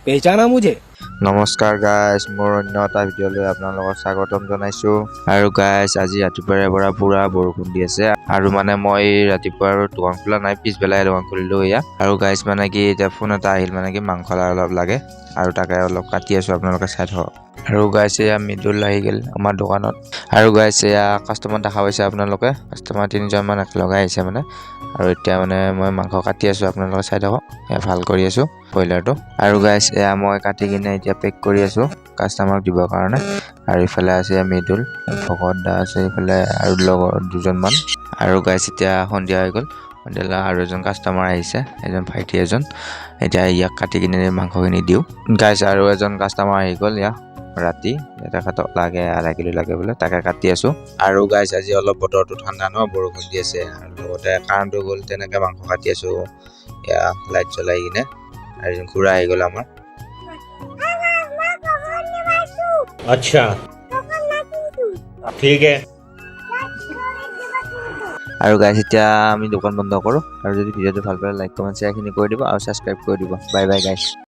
पहचाना मुझे? নমস্কাৰ গাইজ, মোৰ অন্য এটা ভিডিঅ'লৈ আপোনালোকক স্বাগতম জনাইছোঁ। আৰু গাইজ আজি ৰাতিপুৱাৰে পৰা পুৰা বৰষুণ দি আছে। আৰু মানে মই ৰাতিপুৱা আৰু দোকান খোলা নাই, পিছবেলাই দোকান খুলিলোঁ এয়া। আৰু গাইজ মানে কি এতিয়া ফোন এটা আহিল, মানে কি মাংস অলপ লাগে আৰু তাকে অলপ কাটি আছোঁ, আপোনালোকে চাই থাকক। আৰু গাইজ এয়া মৃদুল আহি গ'ল আমাৰ দোকানত। আৰু গাইজ এয়া কাষ্টমাৰ দেখা পাইছে আপোনালোকে, কাষ্টমাৰ 3জনমান একেলগে আহিছে মানে। আৰু এতিয়া মানে মই মাংস কাটি আছোঁ, আপোনালোকে চাই থাকক। এয়া ভাল কৰি আছোঁ ব্ৰইলাৰটো। আৰু গাইজ এয়া মই কাটি কিনে এতিয়া পেক কৰি আছোঁ কাষ্টমাৰক দিবৰ কাৰণে। আৰু ইফালে আছে মৃদুল, ভকত দা আছে ইফালে, আৰু লগৰ 2জনমান। আৰু গাইজ এতিয়া সন্ধিয়া হৈ গ'ল, সন্ধিয়া আৰু এজন কাষ্টমাৰ আহিছে, এজন ভাইটি এজন। এতিয়া ইয়াক কাটি কিনে মাংসখিনি দিওঁ গাইজ। আৰু এজন কাষ্টমাৰ আহি গ'ল ইয়াক ৰাতি, তেখেতক লাগে আধা কিলো লাগে বোলে, তাকে কাটি আছোঁ। আৰু গাইজ আজি অলপ বতৰটো ঠাণ্ডা ন, বৰষুণ দি আছে, আৰু লগতে কাৰেণ্টটো গ'ল, তেনেকৈ মাংস কাটি আছোঁ এয়া লাইট জ্বলাই কিনে। আৰু এজন খুৰা আহি গ'ল আমাৰ। अच्छा ठीक है। আৰু গাইজ এতিয়া আমি দোকান বন্ধ কৰোঁ। আৰু যদি ভিডিঅ'টো ভাল পালে লাইক কমেণ্ট শ্বেয়াৰখিনি কৰি দিব আৰু ছাবস্ক্ৰাইব কৰি দিব। Bye bye guys.